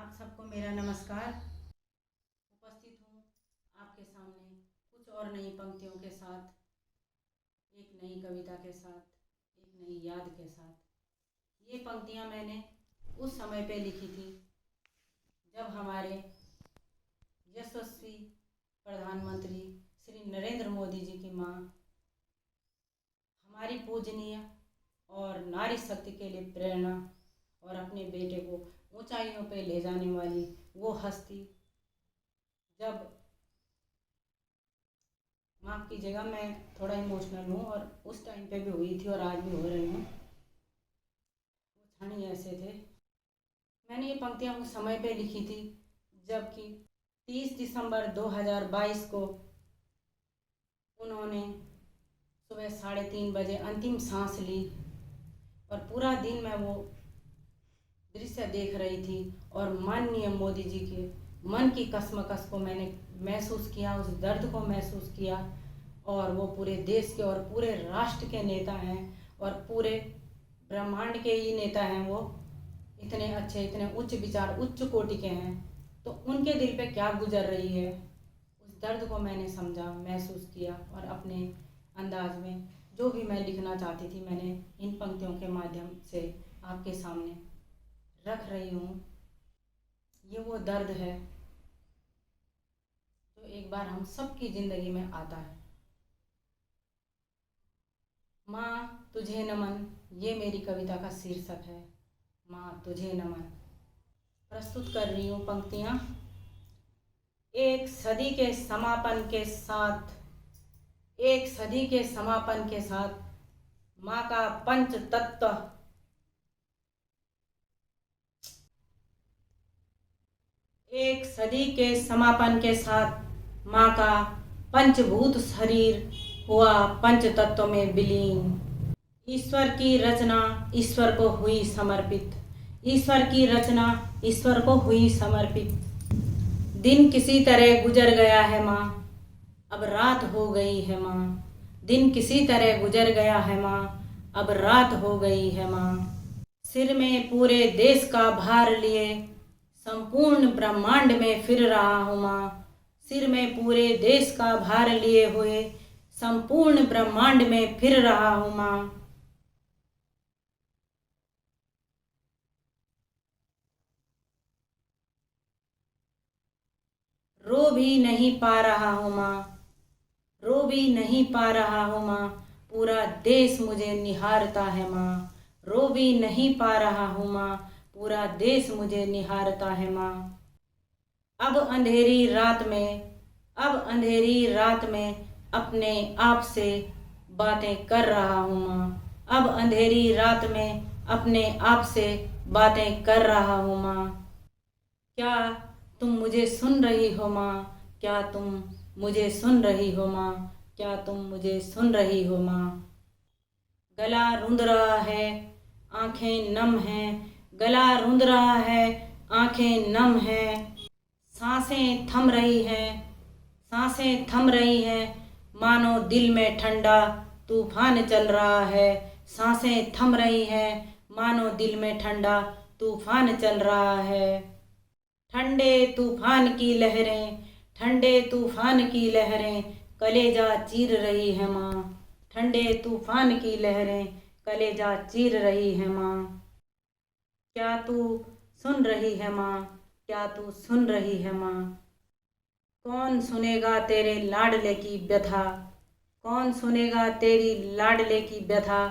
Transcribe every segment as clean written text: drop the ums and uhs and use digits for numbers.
आप सबको मेरा नमस्कार। उपस्थित हूँ आपके सामने कुछ और नई पंक्तियों के साथ, एक नई कविता के साथ, एक नई याद के साथ। ये पंक्तियाँ मैंने उस समय पे लिखी थी जब हमारे यशस्वी प्रधानमंत्री श्री नरेंद्र मोदी जी की माँ, हमारी पूजनीय और नारी शक्ति के लिए प्रेरणा और अपने बेटे को ऊंचाइयों पे ले जाने वाली वो हस्ती, जब माफ़ कीजिएगा मैं थोड़ा इमोशनल हूँ और उस टाइम पे भी हुई थी और आज भी हो रही हूँ। वो क्षण ही ऐसे थे। मैंने ये पंक्तियाँ उस समय पे लिखी थी जबकि 30 दिसंबर 2022 को उन्होंने सुबह 3:30 बजे अंतिम सांस ली और पूरा दिन मैं वो दृश्य देख रही थी और माननीय मोदी जी के मन की कशमकश को मैंने महसूस किया, उस दर्द को महसूस किया। और वो पूरे देश के और पूरे राष्ट्र के नेता हैं और पूरे ब्रह्मांड के ही नेता हैं। वो इतने अच्छे, इतने उच्च विचार, उच्च कोटि के हैं, तो उनके दिल पे क्या गुजर रही है, उस दर्द को मैंने समझा, महसूस किया और अपने अंदाज में जो भी मैं लिखना चाहती थी मैंने इन पंक्तियों के माध्यम से आपके सामने रख रही हूँ। ये वो दर्द है जो एक बार हम सबकी ज़िंदगी में आता है। माँ तुझे नमन, ये मेरी कविता का शीर्षक है। माँ तुझे नमन। प्रस्तुत कर रही हूँ पंक्तियाँ। एक सदी के समापन के साथ, एक सदी के समापन के साथ माँ का पंच तत्व, एक सदी के समापन के साथ माँ का पंचभूत शरीर हुआ पंच तत्व में विलीन। ईश्वर की रचना ईश्वर को हुई समर्पित, ईश्वर की रचना ईश्वर को हुई समर्पित। दिन किसी तरह गुजर गया है माँ, अब रात हो गई है माँ। दिन किसी तरह गुजर गया है माँ, अब रात हो गई है माँ। सिर में पूरे देश का भार लिए संपूर्ण ब्रह्मांड में फिर रहा हूँ माँ। सिर में पूरे देश का भार लिए हुए संपूर्ण ब्रह्मांड में फिर रहा हूँ माँ। रो भी नहीं पा रहा हूँ माँ, रो भी नहीं पा रहा हूँ माँ। पूरा देश मुझे निहारता है माँ। रो भी नहीं पा रहा हूँ माँ, पूरा देश मुझे निहारता है माँ। अब अंधेरी रात में, अब अंधेरी रात में अपने आप से बातें कर रहा हूँ माँ। अब अंधेरी रात में अपने आप से बातें कर रहा हूँ माँ। क्या तुम मुझे सुन रही हो माँ? क्या तुम मुझे सुन रही हो माँ? क्या तुम मुझे सुन रही हो माँ? गला रूंध रहा है, आंखें नम हैं। गला रूंध रहा है, आंखें नम हैं। सांसें थम रही हैं, सांसें थम रही हैं। मानो दिल में ठंडा तूफान चल रहा है। सांसें थम रही हैं, मानो दिल में ठंडा तूफान चल रहा है। ठंडे तूफान की लहरें, ठंडे तूफान की लहरें कलेजा चीर रही है माँ। ठंडे तूफान की लहरें कलेजा चीर रही है माँ। क्या तू सुन रही है माँ? क्या तू सुन रही है माँ? कौन सुनेगा तेरे लाडले की व्यथा? कौन सुनेगा तेरी लाडले की व्यथा?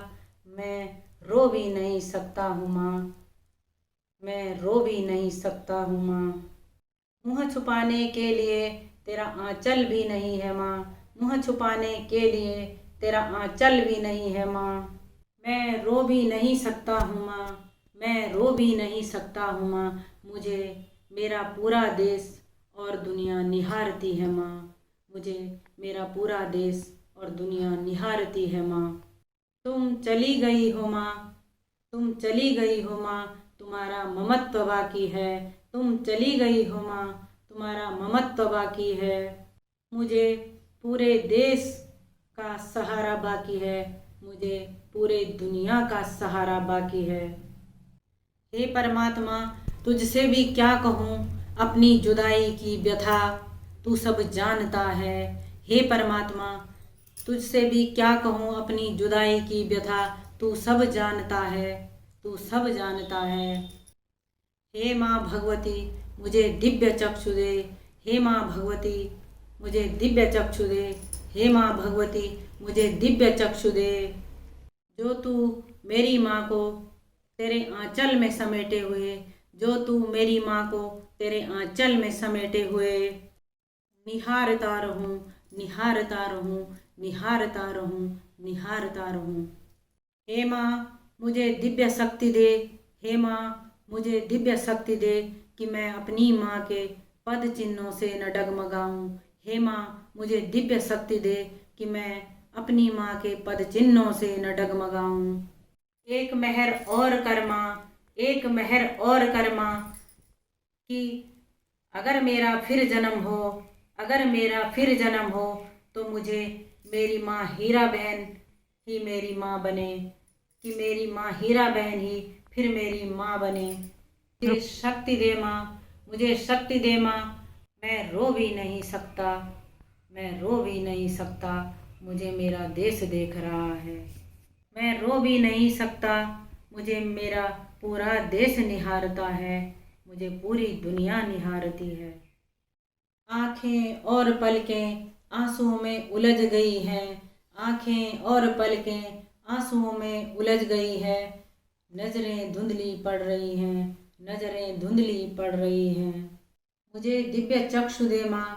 मैं रो भी नहीं सकता हूँ माँ, मैं रो भी नहीं सकता हूँ माँ। मुँह छुपाने के लिए तेरा आंचल भी नहीं है माँ। मुँह छुपाने के लिए तेरा आंचल भी नहीं है माँ। मैं रो भी नहीं सकता हूँ माँ, मैं रो भी नहीं सकता हूँ माँ। मुझे मेरा पूरा देश और दुनिया निहारती है माँ। मुझे मेरा पूरा देश और दुनिया निहारती है माँ। तुम चली गई हो माँ, तुम चली गई हो माँ, तुम्हारा ममत्व बाकी है। तुम चली गई हो माँ, तुम्हारा ममत्व बाकी है। मुझे पूरे देश का सहारा बाकी है, मुझे पूरे दुनिया का सहारा बाकी है। हे परमात्मा, तुझसे भी क्या कहूँ अपनी जुदाई की व्यथा, तू सब जानता है हे परमात्मा। तुझसे भी क्या कहूँ अपनी जुदाई की व्यथा, तू सब जानता है, तू सब जानता है। हे माँ भगवती मुझे दिव्य चक्षु दे, हे माँ भगवती मुझे दिव्य चक्षु दे, हे माँ भगवती मुझे दिव्य चक्षु दे। जो तू मेरी माँ को तेरे आंचल में समेटे हुए, जो तू मेरी माँ को तेरे आंचल में समेटे हुए निहारता रहूं, निहारता रहूं, निहारता रहूं, निहारता रहूं। हे माँ मुझे दिव्य शक्ति दे, हे माँ मुझे दिव्य शक्ति दे कि मैं अपनी माँ के पद चिन्हों से न डगमगाऊं। हे माँ मुझे दिव्य शक्ति दे कि मैं अपनी माँ के पद चिन्हों से न डगमगाऊं। एक मेहर और कर माँ, एक मेहर और कर माँ कि अगर मेरा फिर जन्म हो, अगर मेरा फिर जन्म हो तो मुझे मेरी माँ हीरा बहन ही मेरी माँ बने, कि मेरी माँ हीरा बहन ही फिर मेरी माँ बने। मुझे शक्ति दे माँ, मुझे शक्ति दे माँ, मैं रो भी नहीं सकता, मैं रो भी नहीं सकता, मुझे मेरा देश देख रहा है। मैं रो भी नहीं सकता, मुझे मेरा पूरा देश निहारता है, मुझे पूरी दुनिया निहारती है। आँखें और पलकें आंसुओं में उलझ गई हैं, आँखें और पलकें आंसुओं में उलझ गई है। नजरें धुंधली पड़ रही हैं, नजरें धुंधली पड़ रही हैं। मुझे दिव्य चक्षु दे माँ,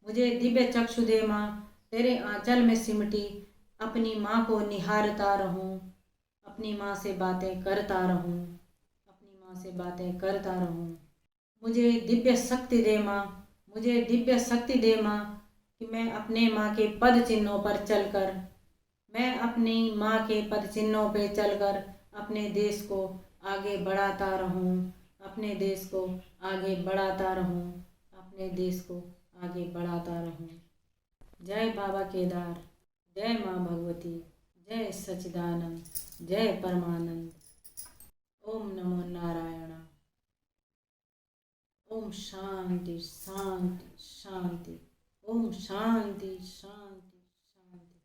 मुझे दिव्य चक्षु दे माँ, तेरे आंचल में सिमटी अपनी माँ को निहारता रहूं, अपनी माँ से बातें करता रहूं, अपनी माँ से बातें करता रहूं। मुझे दिव्य शक्ति दे माँ, मुझे दिव्य शक्ति दे माँ कि मैं अपने माँ के पद चिन्हों पर चलकर, मैं अपनी माँ के पद चिन्हों पर चलकर अपने देश को आगे बढ़ाता रहूं, अपने देश को आगे बढ़ाता रहूं, अपने देश को आगे बढ़ाता रहूं। जय बाबा केदार, जय माँ भगवती, जय सच्चिदानंद, जय परमानंद। ओम नमो नारायण। ओम शांति शांति शांति, ओम शांति शांति शांति।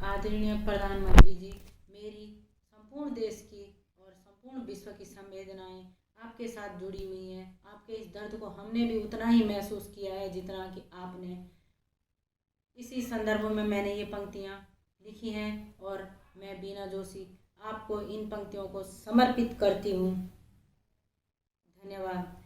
आदरणीय प्रधानमंत्री जी, मेरी संपूर्ण देश की और संपूर्ण विश्व की संवेदनाएं आपके साथ जुड़ी हुई हैं। आपके इस दर्द को हमने भी उतना ही महसूस किया है जितना कि आपने। इसी संदर्भ में मैंने ये पंक्तियाँ लिखी हैं और मैं बीना जोशी आपको इन पंक्तियों को समर्पित करती हूँ। धन्यवाद।